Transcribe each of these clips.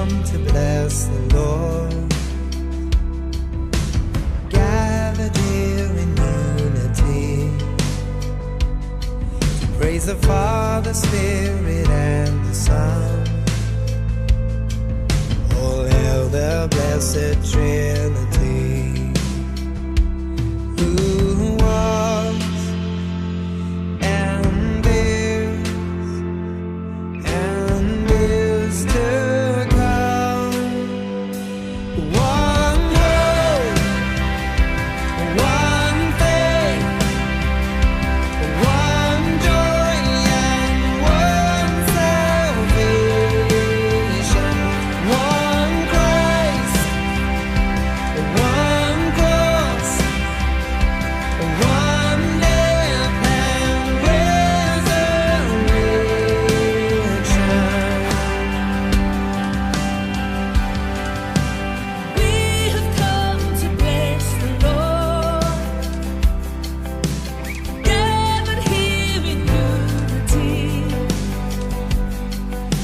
come to bless the Lord, gathered here in unity, to praise the Father, Spirit, and the Son. All hail the blessed Trinity, who was and is to come. One hope, one faith, one joy and one salvation, one Christ, one cross, one death and resurrection. We have come to bless the Lord, gathered here in unity,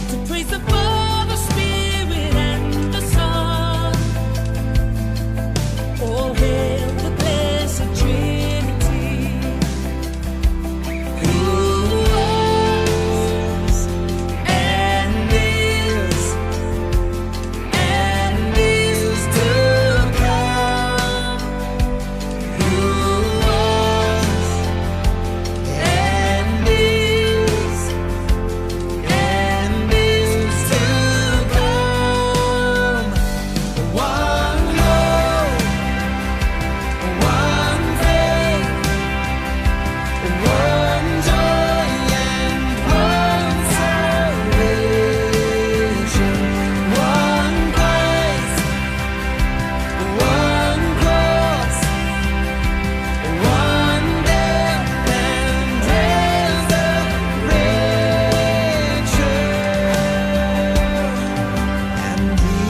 to praise the Father, Spirit, and the Son. All hail the blessed Trinity, who was and is to come, who was and is to come. One hope, one faith, one joy and one salvation, one Christ, one cross, one death and resurrection. And he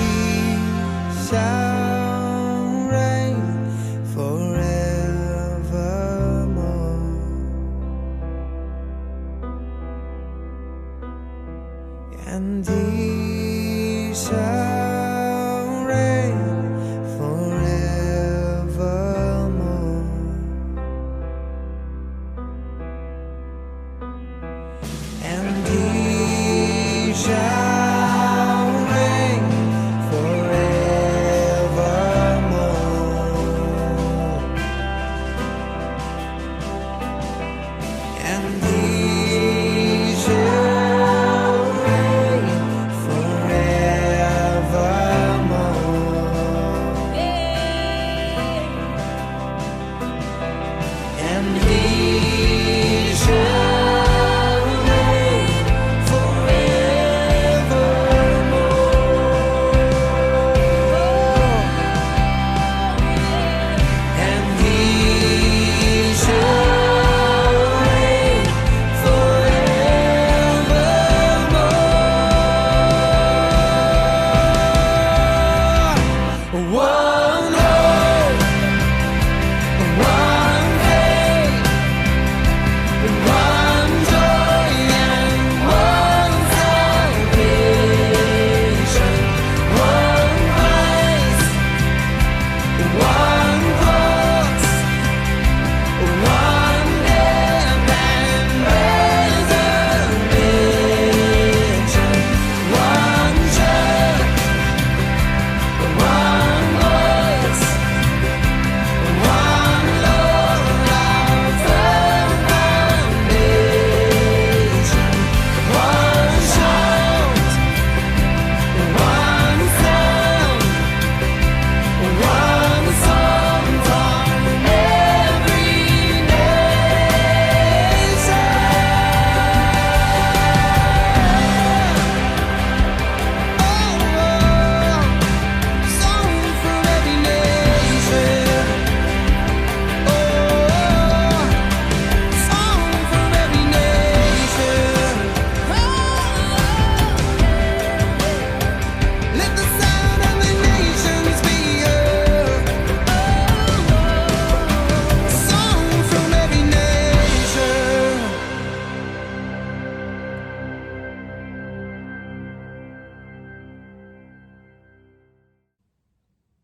shall reign forevermore. And he shall reign forevermore. And he shall reign forevermore. And he shall reign forevermore.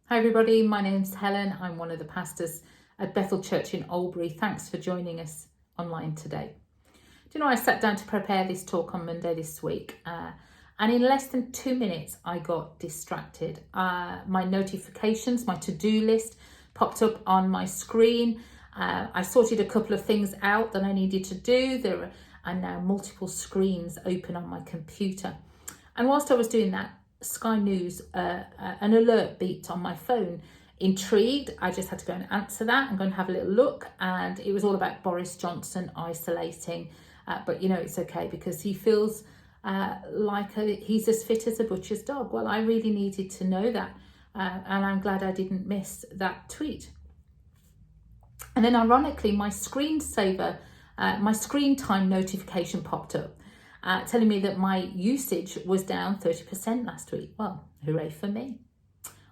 Hi everybody, my name's Helen. I'm one of the pastors at Bethel Church in Albury. Thanks for joining us online today. Do you know, I sat down to prepare this talk on Monday this week and in less than 2 minutes I got distracted. My notifications, my to-do list popped up on my screen. I sorted a couple of things out that I needed to do. There are now multiple screens open on my computer. And whilst I was doing that, Sky News, an alert beeped on my phone. Intrigued, I just had to go and answer that and go and have a little look, and it was all about Boris Johnson isolating, but you know, it's okay because he feels like he's as fit as a butcher's dog. Well, I really needed to know that, and I'm glad I didn't miss that tweet. And then ironically, my screensaver, my screen time notification popped up, telling me that my usage was down 30% last week. Well, hooray for me.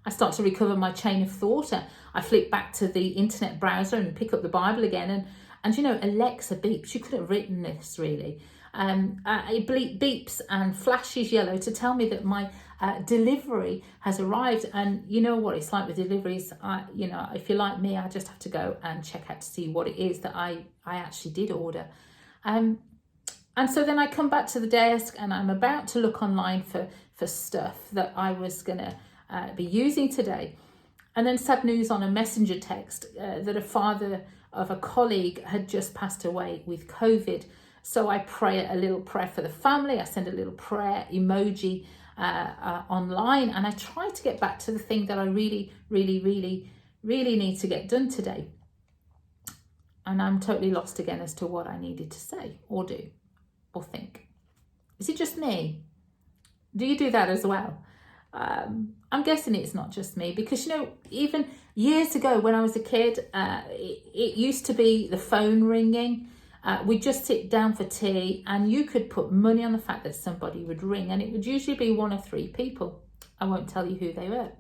I start to recover my chain of thought. I flick back to the internet browser and pick up the Bible again. And you know, Alexa beeps. You could have written this really. It beeps and flashes yellow to tell me that my delivery has arrived. And you know what it's like with deliveries. You know, if you're like me, I just have to go and check out to see what it is that I actually did order. And so then I come back to the desk and I'm about to look online for stuff that I was going to be using today. And then sad news on a messenger text that a father of a colleague had just passed away with COVID. So I pray a little prayer for the family. I send a little prayer emoji online, and I try to get back to the thing that I really need to get done today. And I'm totally lost again as to what I needed to say or do or think. Is it just me? Do you do that as well? I'm guessing it's not just me, because you know, even years ago when I was a kid, it used to be the phone ringing. We'd just sit down for tea and you could put money on the fact that somebody would ring, and it would usually be one of three people. I won't tell you who they were.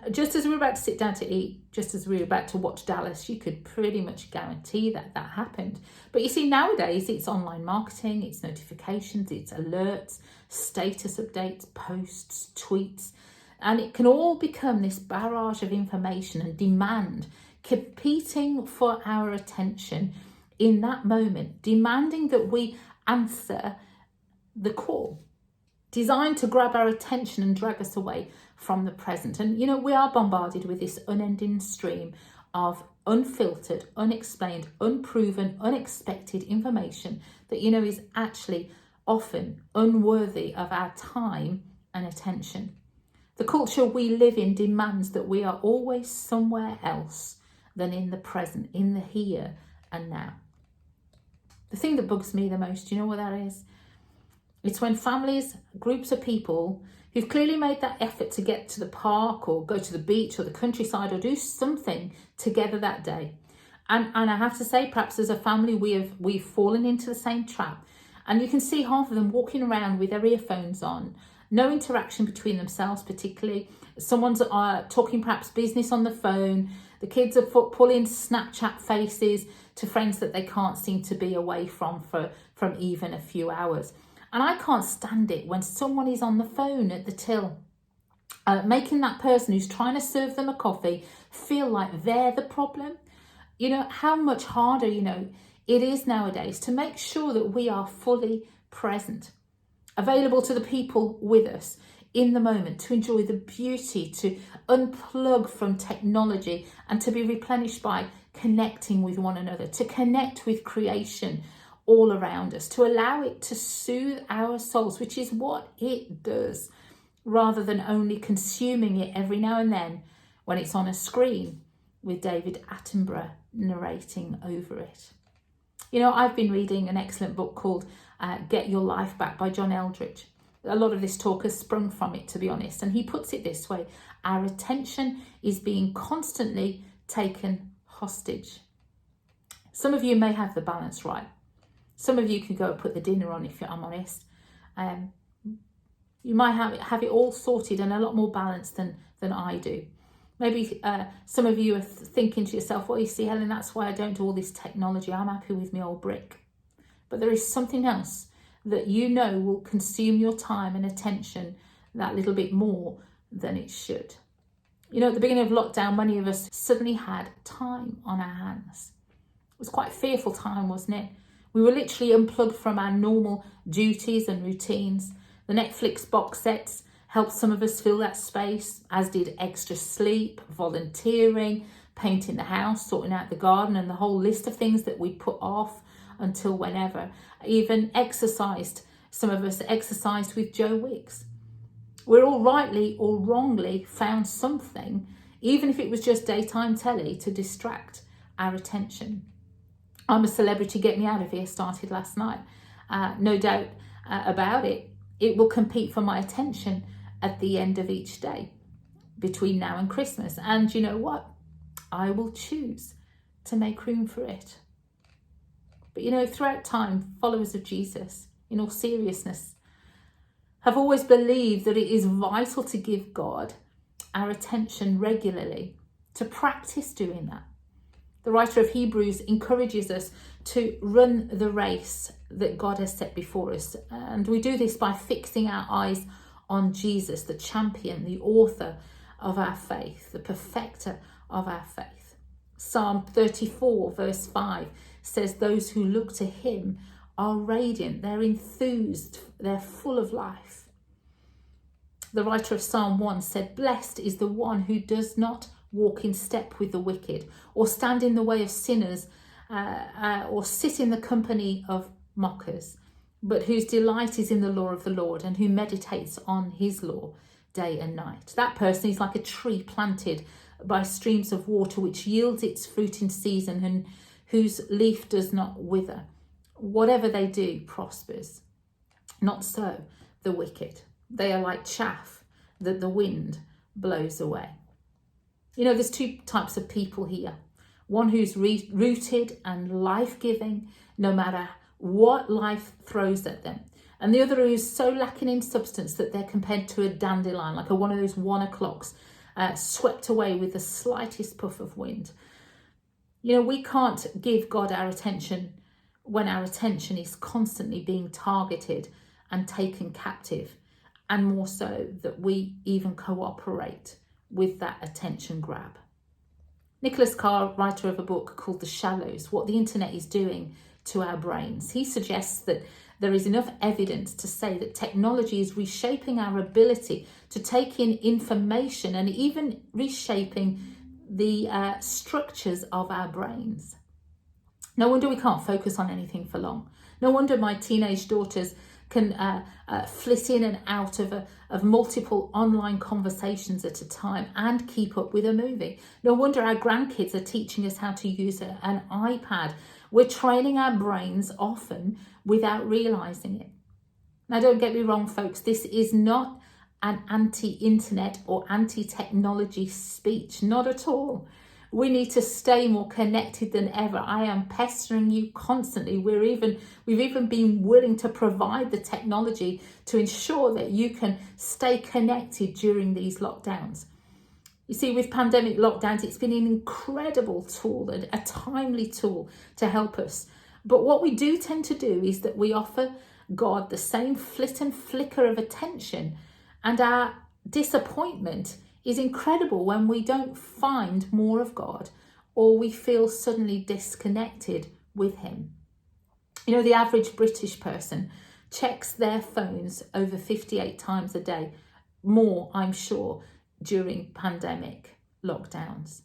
Just as we were about to sit down to eat, just as we were about to watch Dallas, you could pretty much guarantee that that happened. But you see, nowadays it's online marketing, it's notifications, it's alerts, status updates, posts, tweets, and it can all become this barrage of information and demand, competing for our attention in that moment, demanding that we answer the call, designed to grab our attention and drag us away from the present. And you know, we are bombarded with this unending stream of unfiltered, unexplained, unproven, unexpected information that, you know, is actually often unworthy of our time and attention. The culture we live in demands that we are always somewhere else than in the present, in the here and now. The thing that bugs me the most, you know what that is? It's when families, groups of people who've clearly made that effort to get to the park or go to the beach or the countryside or do something together that day. And I have to say, perhaps as a family, we've fallen into the same trap. And you can see half of them walking around with their earphones on, no interaction between themselves particularly. Someone's talking perhaps business on the phone. The kids are pulling Snapchat faces to friends that they can't seem to be away from even a few hours. And I can't stand it when someone is on the phone at the till, making that person who's trying to serve them a coffee feel like they're the problem. You know, how much harder, you know, it is nowadays to make sure that we are fully present, available to the people with us in the moment, to enjoy the beauty, to unplug from technology and to be replenished by connecting with one another, to connect with creation all around us, to allow it to soothe our souls, which is what it does, rather than only consuming it every now and then when it's on a screen with David Attenborough narrating over it. You know, I've been reading an excellent book called Get Your Life Back by John Eldridge. A lot of this talk has sprung from it, to be honest, and he puts it this way: our attention is being constantly taken hostage. Some of you may have the balance right. Some of you can go and put the dinner on, if I'm honest. You might have it all sorted and a lot more balanced than I do. Maybe some of you are thinking to yourself, well, you see, Helen, that's why I don't do all this technology. I'm happy with my old brick. But there is something else that you know will consume your time and attention that little bit more than it should. You know, at the beginning of lockdown, many of us suddenly had time on our hands. It was quite a fearful time, wasn't it? We were literally unplugged from our normal duties and routines. The Netflix box sets helped some of us fill that space, as did extra sleep, volunteering, painting the house, sorting out the garden, and the whole list of things that we put off until whenever. Even exercised. Some of us exercised with Joe Wicks. We're all rightly or wrongly found something, even if it was just daytime telly, to distract our attention. I'm a Celebrity, Get Me Out of Here started last night. No doubt about it. It will compete for my attention at the end of each day between now and Christmas. And you know what? I will choose to make room for it. But you know, throughout time, followers of Jesus, in all seriousness, have always believed that it is vital to give God our attention regularly, to practice doing that. The writer of Hebrews encourages us to run the race that God has set before us. And we do this by fixing our eyes on Jesus, the champion, the author of our faith, the perfecter of our faith. Psalm 34 verse 5 says, those who look to him are radiant, they're enthused, they're full of life. The writer of Psalm 1 said, blessed is the one who does not walk in step with the wicked, or stand in the way of sinners, or sit in the company of mockers, but whose delight is in the law of the Lord, and who meditates on his law day and night. That person is like a tree planted by streams of water, which yields its fruit in season, and whose leaf does not wither. Whatever they do prospers. Not so the wicked. They are like chaff that the wind blows away. You know, there's two types of people here. One who's rooted and life-giving, no matter what life throws at them. And the other who's so lacking in substance that they're compared to a dandelion, like one of those 1 o'clocks, swept away with the slightest puff of wind. You know, we can't give God our attention when our attention is constantly being targeted and taken captive, and more so that we even cooperate with that attention grab. Nicholas Carr, writer of a book called The Shallows, What the Internet is Doing to Our Brains, he suggests that there is enough evidence to say that technology is reshaping our ability to take in information and even reshaping the structures of our brains. No wonder we can't focus on anything for long. No wonder my teenage daughters can flit in and out of multiple online conversations at a time and keep up with a movie. No wonder our grandkids are teaching us how to use an iPad. We're training our brains often without realising it. Now, don't get me wrong, folks, this is not an anti-internet or anti-technology speech, not at all. We need to stay more connected than ever. I am pestering you constantly. We've even been willing to provide the technology to ensure that you can stay connected during these lockdowns. You see, with pandemic lockdowns, it's been an incredible tool, a timely tool to help us. But what we do tend to do is that we offer God the same flit and flicker of attention, and our disappointment is incredible when we don't find more of God, or we feel suddenly disconnected with him. You know, the average British person checks their phones over 58 times a day, more, I'm sure, during pandemic lockdowns.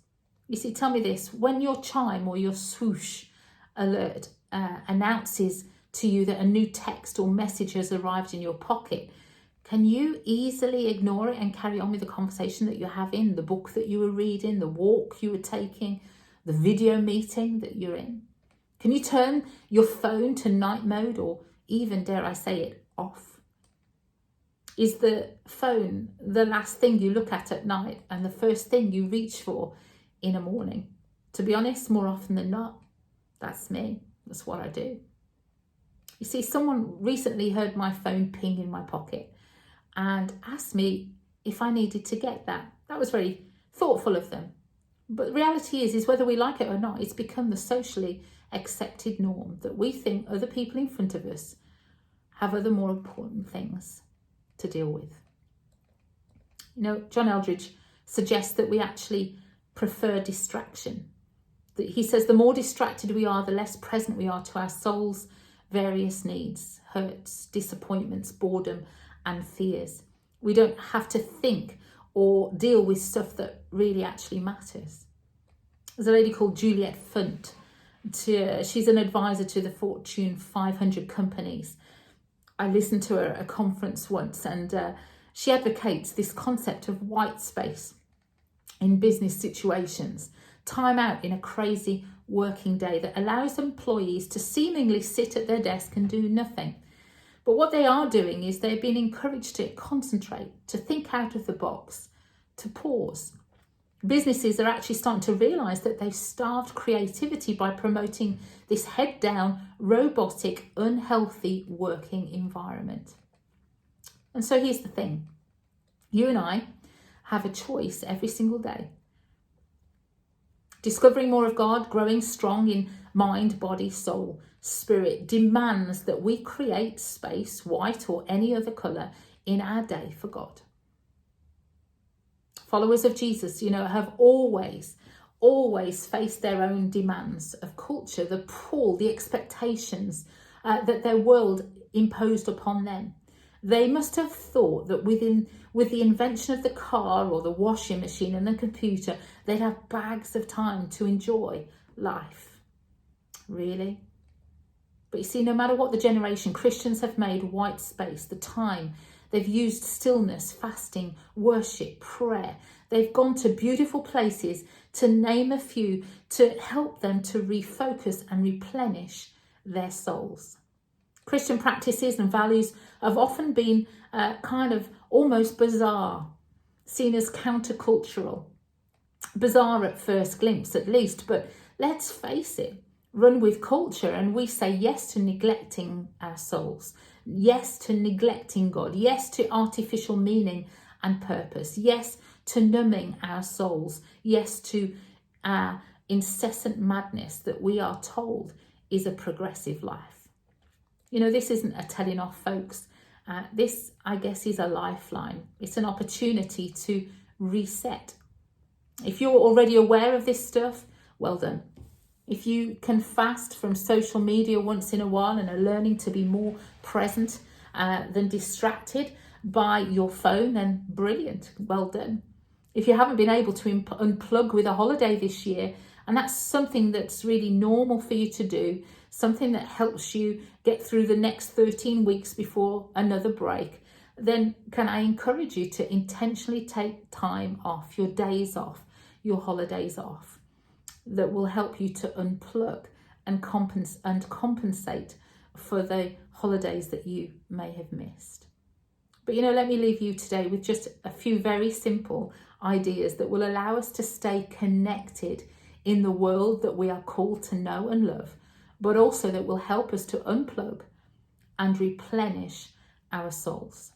You see, tell me this, when your chime or your swoosh alert announces to you that a new text or message has arrived in your pocket, can you easily ignore it and carry on with the conversation that you're having, the book that you were reading, the walk you were taking, the video meeting that you're in? Can you turn your phone to night mode, or even, dare I say it, off? Is the phone the last thing you look at night and the first thing you reach for in the morning? To be honest, more often than not, that's me. That's what I do. You see, someone recently heard my phone ping in my pocket and asked me if I needed to get that. That was very thoughtful of them. But the reality is whether we like it or not, it's become the socially accepted norm that we think other people in front of us have other more important things to deal with. You know, John Eldridge suggests that we actually prefer distraction. He says the more distracted we are, the less present we are to our soul's various needs, hurts, disappointments, boredom, and fears. We don't have to think or deal with stuff that really actually matters. There's a lady called Juliet Funt. She's an advisor to the Fortune 500 companies. I listened to her at a conference once, and she advocates this concept of white space in business situations, time out in a crazy working day that allows employees to seemingly sit at their desk and do nothing. But what they are doing is they're being encouraged to concentrate, to think out of the box, to pause. Businesses are actually starting to realise that they've starved creativity by promoting this head-down, robotic, unhealthy working environment. And so here's the thing. You and I have a choice every single day. Discovering more of God, growing strong in mind, body, soul, spirit, demands that we create space, white or any other colour, in our day for God. Followers of Jesus, have always faced their own demands of culture, the pull, the expectations that their world imposed upon them. They must have thought that with the invention of the car or the washing machine and the computer, they'd have bags of time to enjoy life. Really? But you see, no matter what the generation, Christians have made white space, the time. They've used stillness, fasting, worship, prayer. They've gone to beautiful places, to name a few, to help them to refocus and replenish their souls. Christian practices and values have often been kind of almost bizarre, seen as countercultural. Bizarre at first glimpse, at least, but let's face it, run with culture, and we say yes to neglecting our souls. Yes to neglecting God. Yes to artificial meaning and purpose. Yes to numbing our souls. Yes to our incessant madness that we are told is a progressive life. This isn't a telling off, folks. This, I guess, is a lifeline. It's an opportunity to reset. If you're already aware of this stuff, well done. If you can fast from social media once in a while and are learning to be more present than distracted by your phone, then brilliant, well done. If you haven't been able to unplug with a holiday this year, and that's something that's really normal for you to do, something that helps you get through the next 13 weeks before another break, then can I encourage you to intentionally take time off, your days off, your holidays off, that will help you to unplug and compensate for the holidays that you may have missed. But let me leave you today with just a few very simple ideas that will allow us to stay connected in the world that we are called to know and love, but also that will help us to unplug and replenish our souls.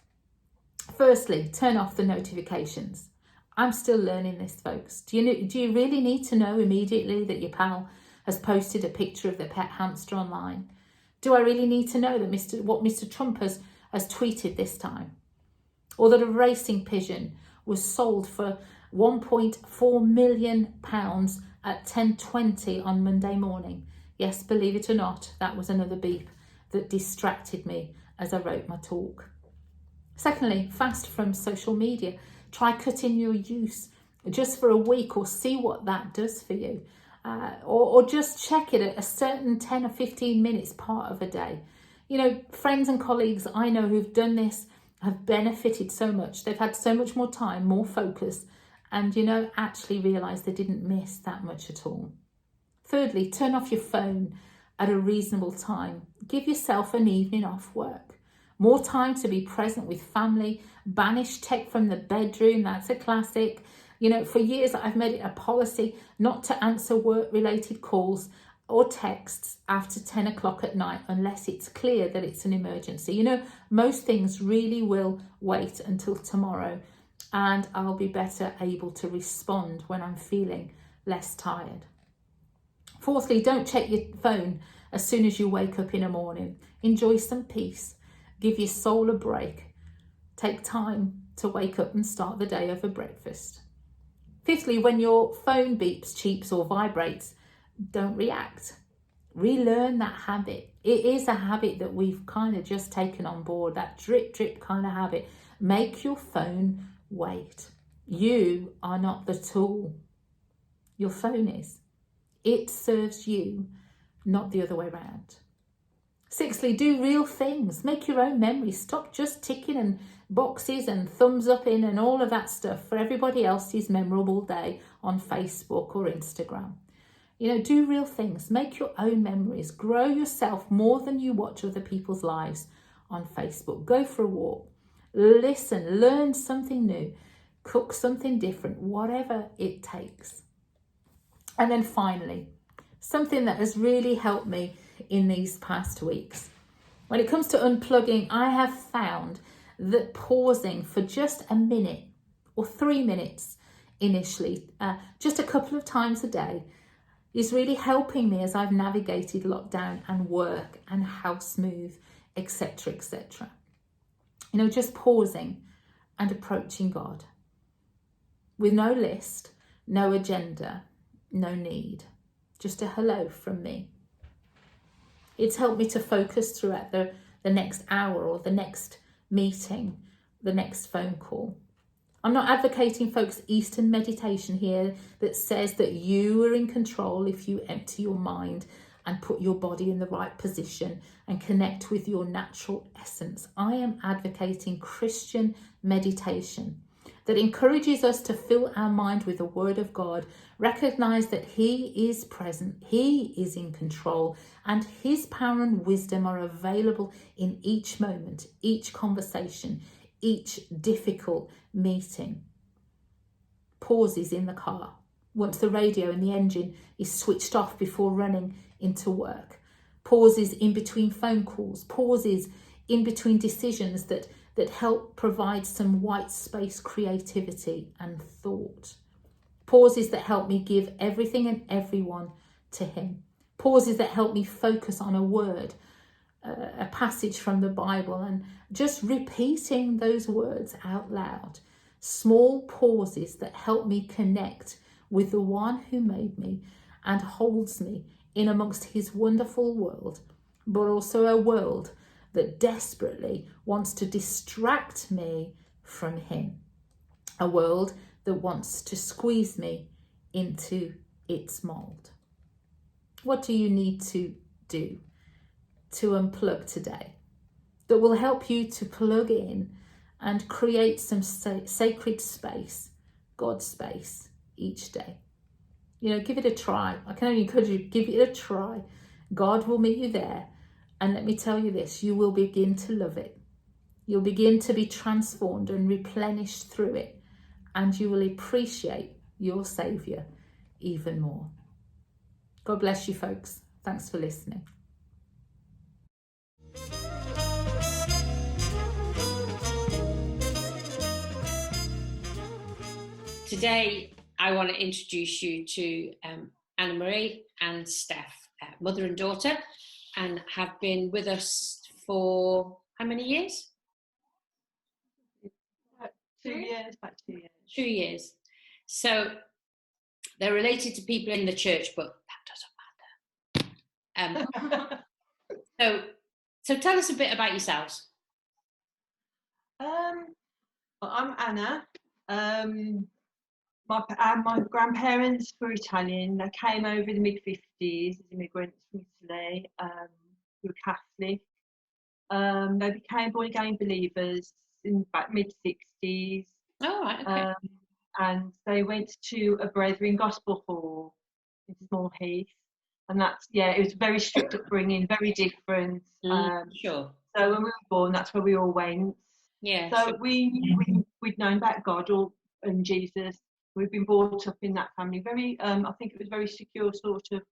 Firstly, turn off the notifications. I'm still learning this, folks. Do you really need to know immediately that your pal has posted a picture of their pet hamster online? Do I really need to know that what Mr. Trump has tweeted this time? Or that a racing pigeon was sold for £1.4 million at 10:20 on Monday morning? Yes, believe it or not, that was another beep that distracted me as I wrote my talk. Secondly, fast from social media. Try cutting your use just for a week, or see what that does for you. Or just check it at a certain 10 or 15 minutes part of a day. Friends and colleagues I know who've done this have benefited so much. They've had so much more time, more focus, and, actually realised they didn't miss that much at all. Thirdly, turn off your phone at a reasonable time. Give yourself an evening off work. More time to be present with family. Banish tech from the bedroom. That's a classic. For years I've made it a policy not to answer work-related calls or texts after 10 o'clock at night unless it's clear that it's an emergency. Most things really will wait until tomorrow, and I'll be better able to respond when I'm feeling less tired. Fourthly, don't check your phone as soon as you wake up in the morning. Enjoy some peace. Give your soul a break. Take time to wake up and start the day over breakfast. Fifthly, when your phone beeps, cheeps or vibrates, don't react. Relearn that habit. It is a habit that we've kind of just taken on board, that drip drip kind of habit. Make your phone wait. You are not the tool. Your phone is. It serves you, not the other way around. Sixthly, do real things. Make your own memories. Stop just ticking and boxes and thumbs up in and all of that stuff for everybody else's memorable day on Facebook or Instagram. Do real things. Make your own memories. Grow yourself more than you watch other people's lives on Facebook. Go for a walk. Listen, learn something new. Cook something different, whatever it takes. And then finally, something that has really helped me in these past weeks. When it comes to unplugging, I have found that pausing for just a minute or 3 minutes initially, just a couple of times a day, is really helping me as I've navigated lockdown and work and house move, etc., etc. Just pausing and approaching God with no list, no agenda, no need, just a hello from me. It's helped me to focus throughout the next hour or the next meeting, the next phone call. I'm not advocating, folks, Eastern meditation here that says that you are in control if you empty your mind and put your body in the right position and connect with your natural essence. I am advocating Christian meditation that encourages us to fill our mind with the Word of God, recognize that He is present, He is in control, and His power and wisdom are available in each moment, each conversation, each difficult meeting. Pauses in the car, once the radio and the engine is switched off before running into work. Pauses in between phone calls, pauses in between decisions that help provide some white space creativity and thought. Pauses that help me give everything and everyone to Him. Pauses that help me focus on a word, a passage from the Bible, and just repeating those words out loud. Small pauses that help me connect with the one who made me and holds me in amongst His wonderful world, but also a world that desperately wants to distract me from Him. A world that wants to squeeze me into its mold. What do you need to do to unplug today that will help you to plug in and create some sacred space, God space, each day? Give it a try. I can only encourage you, give it a try. God will meet you there. And let me tell you this, you will begin to love it. You'll begin to be transformed and replenished through it. And you will appreciate your Saviour even more. God bless you, folks. Thanks for listening. Today, I want to introduce you to Anna Marie and Steph, mother and daughter, and have been with us for how many years? 2 years, about 2 years. 2 years. So they're related to people in the church, but that doesn't matter. So tell us a bit about yourselves. Well, I'm Anna. My grandparents were Italian. They came over in the mid-50s as immigrants from Italy. They were Catholic. They became born-again believers in about mid-60s. Oh, right, okay. And they went to a Brethren Gospel Hall in Small Heath. And it was very strict upbringing, very different. Sure. So when we were born, that's where we all went. Yeah. So sure. we'd known about God and Jesus. We've been brought up in that family. Very, I think it was very secure sort of.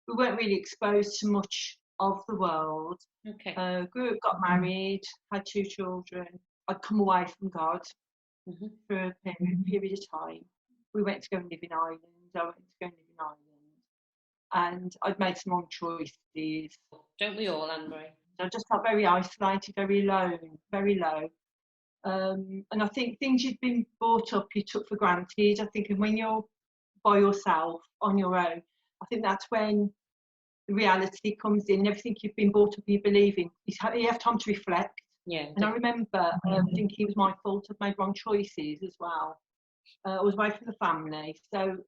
We weren't really exposed to much of the world. Okay. Grew up, got married, had 2 children. I'd come away from God for a period of time. We went to go and live in Ireland. I went to go and live in Ireland. And I'd made some wrong choices. Don't we all, Anne-Marie? I just felt very isolated, very alone, very low. And I think things you've been brought up, you took for granted. I think, and when you're by yourself on your own, I think that's when the reality comes in. Everything you've been brought up, you believe in, you have time to reflect. Yeah. And I remember thinking it was my fault. I've made wrong choices as well. I was away from the family, so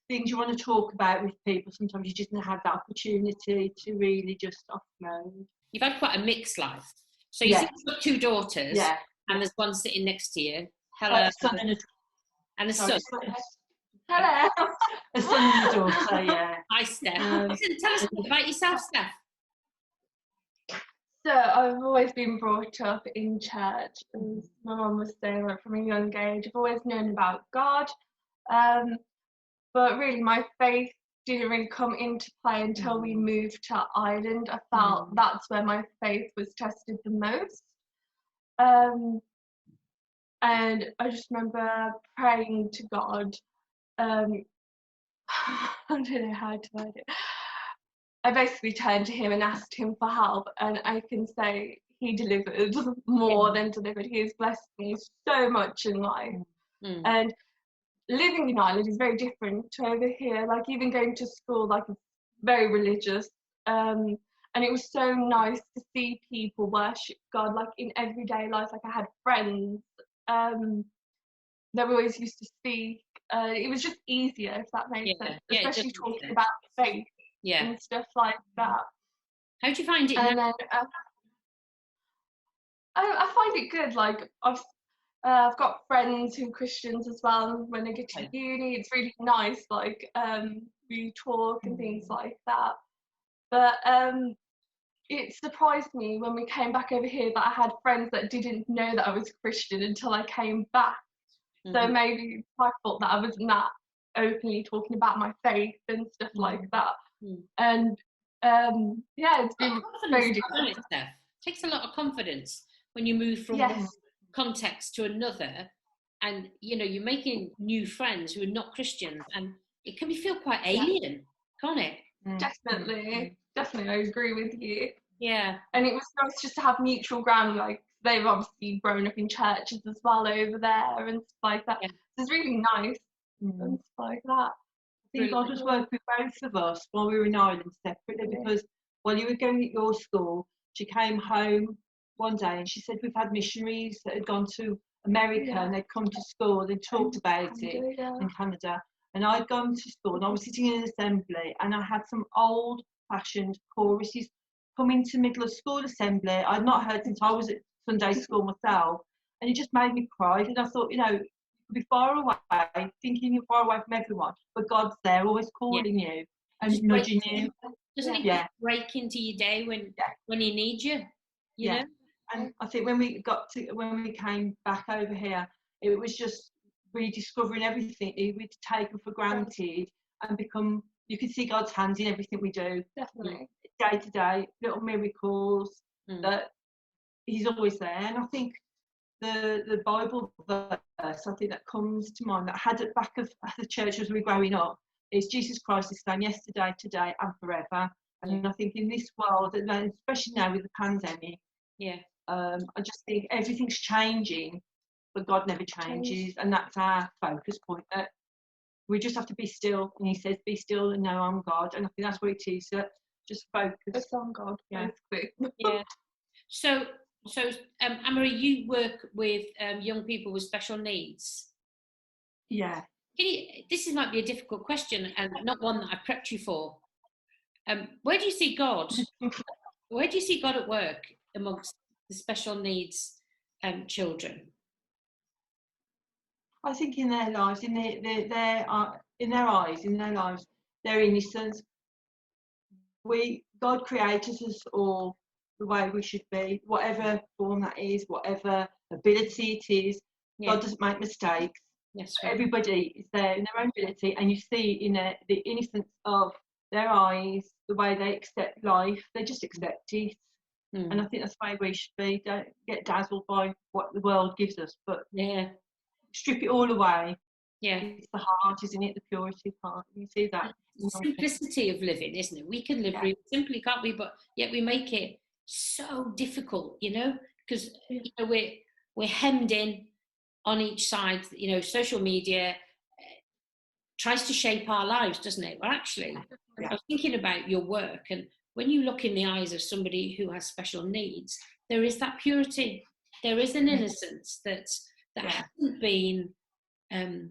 things you want to talk about with people, sometimes you just don't have that opportunity to really just offload. You've had quite a mixed life. So you said you've got 2 daughters, and there's one sitting next to you. Helen. A son and a son. Hello. A son and a daughter, yeah. Hi, Steph. Listen, tell us about yourself, Steph. So I've always been brought up in church, as my mum was saying, like, from a young age. I've always known about God, but really my faith didn't really come into play until we moved to Ireland. I felt that's where my faith was tested the most. And I just remember praying to God. I don't know how to word it. I basically turned to him and asked him for help, and I can say he delivered more than delivered. He has blessed me so much in life. And living in Ireland is very different to over here. Like, even going to school, like, it's very religious. And it was so nice to see people worship God, like, in everyday life. Like, I had friends that always used to speak. It was just easier, if that makes sense, especially talking about faith and stuff like that. How do you find it and now? Then, I find it good. Like, I've got friends who are Christians as well. When I get to uni, it's really nice. Like, we talk and things like that. But it surprised me when we came back over here that I had friends that didn't know that I was Christian until I came back. So maybe it's my fault that I wasn't that openly talking about my faith and stuff like that. And it's been very difficult. It takes a lot of confidence when you move from one context to another, and you're making new friends who are not Christians, and it can feel quite alien, can't it? Definitely, I agree with you. Yeah. And it was nice just to have mutual ground. Like, they've obviously grown up in churches as well over there and stuff like that. So it's really nice and stuff like that. I think God was working with both of us while we were in Ireland separately, because while you were going at your school, she came home one day and she said, we've had missionaries that had gone to America and they'd come to school and talked about it in Canada. And I'd gone to school and I was sitting in an assembly and I had some old-fashioned choruses come into middle of school assembly I'd not heard since I was at Sunday school myself, and it just made me cry. And I thought, you could be far away, thinking you're far away from everyone, but God's there, always calling you and just nudging you. Doesn't He break into your day when He needs you? You know? And I think when we came back over here, it was just rediscovering everything we'd taken for granted and become. You can see God's hands in everything we do. Definitely. Day to day, little miracles that He's always there. And I think the Bible verse, I think that comes to mind, that I had at the back of the church as we were growing up, is Jesus Christ is the same yesterday, today and forever. And I think in this world, especially now with the pandemic, I just think everything's changing, but God never changes. And that's our focus point, that we just have to be still. And He says, be still and know I'm God. And I think that's what it is, that just focus on God. So Anne-Marie, you work with young people with special needs. Yeah. This might be a difficult question and not one that I prepped you for. Where do you see God? Where do you see God at work amongst the special needs children? I think in their lives, in their eyes, in their lives, their innocence. God created us all the way we should be, whatever form that is, whatever ability it is. God doesn't make mistakes. Yes, right. Everybody is there in their own ability, and you see in the innocence of their eyes, the way they accept life. They just accept it. And I think that's the way we should be. Don't get dazzled by what the world gives us, but strip it all away. It's the heart, isn't it? The purity part. You see that. The simplicity of living, isn't it? We can live really simply, can't we? But yet we make it so difficult, because we're we're hemmed in on each side. You know, social media tries to shape our lives, doesn't it? Well, actually, I was thinking about your work, and when you look in the eyes of somebody who has special needs, there is that purity, there is an innocence that hasn't been, I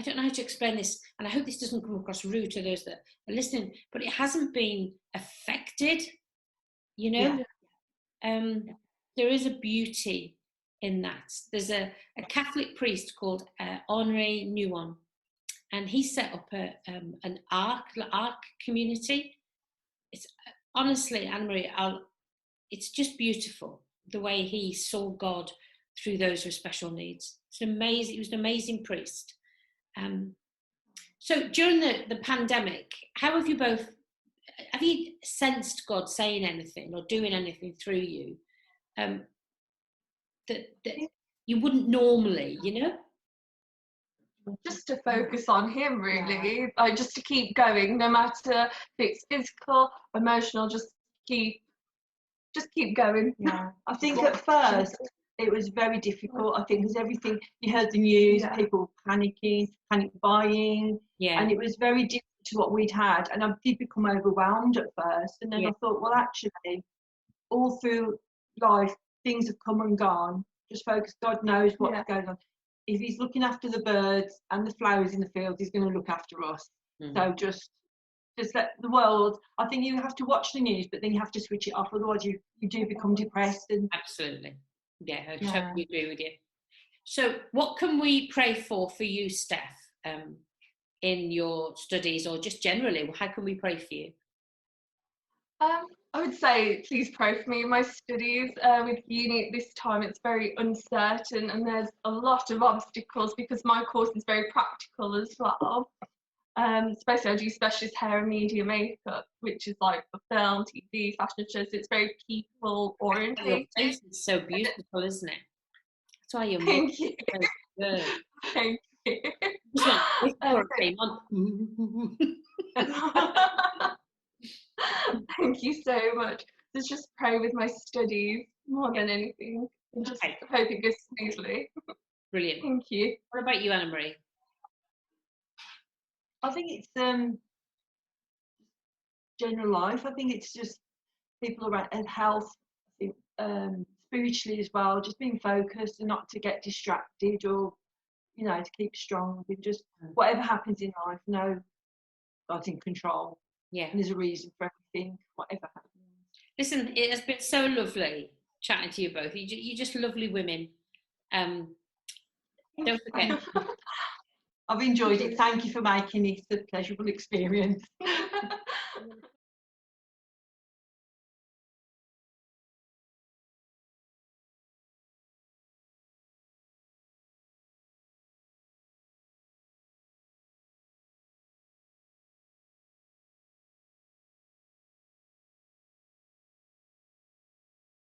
don't know how to explain this, and I hope this doesn't come across rude to those that are listening, but it hasn't been affected, you know? There is a beauty in that. There's a Catholic priest called Henri Nouwen, and he set up an ark community. It's honestly, Anne-Marie, it's just beautiful the way he saw God through those with special needs. It's amazing. He was an amazing priest. So during the pandemic, how have you sensed God saying anything or doing anything through you that you wouldn't normally, you know? Just to focus on him, really, like just to keep going, no matter if it's physical, emotional, just keep going. I think at first it was very difficult. I think because everything, you heard the news, people panicking, panic buying, and it was very different to what we'd had. And I did become overwhelmed at first, and then I thought, well, actually, all through life, things have come and gone. Just focus. God knows what's going on. If He's looking after the birds and the flowers in the field, He's going to look after us. So just let the world. I think you have to watch the news, but then you have to switch it off. Otherwise, you do become depressed. And absolutely, I totally agree with you. So, what can we pray for you, Steph, in your studies, or just generally? How can we pray for you? I would say please pray for me in my studies. With uni at this time, it's very uncertain and there's a lot of obstacles because my course is very practical as well. Especially I do specialist hair and media makeup, which is like for film, TV, fashion shows. So it's very people oriented. Your face is so beautiful, isn't it? That's why you're Thank you. So good. Thank you. Thank you so much. Just pray with my studies more than anything. And just hope it goes smoothly. Brilliant. Thank you. What about you, Anne-Marie? I think it's general life. I think it's just people around and health. I think spiritually as well, just being focused and not to get distracted, or to keep strong, and just whatever happens in life, know God's in control. And there's a reason for everything, whatever happens. Listen, it has been so lovely chatting to you both. You're just lovely women. Don't forget. I've enjoyed it. Thank you for making it a pleasurable experience.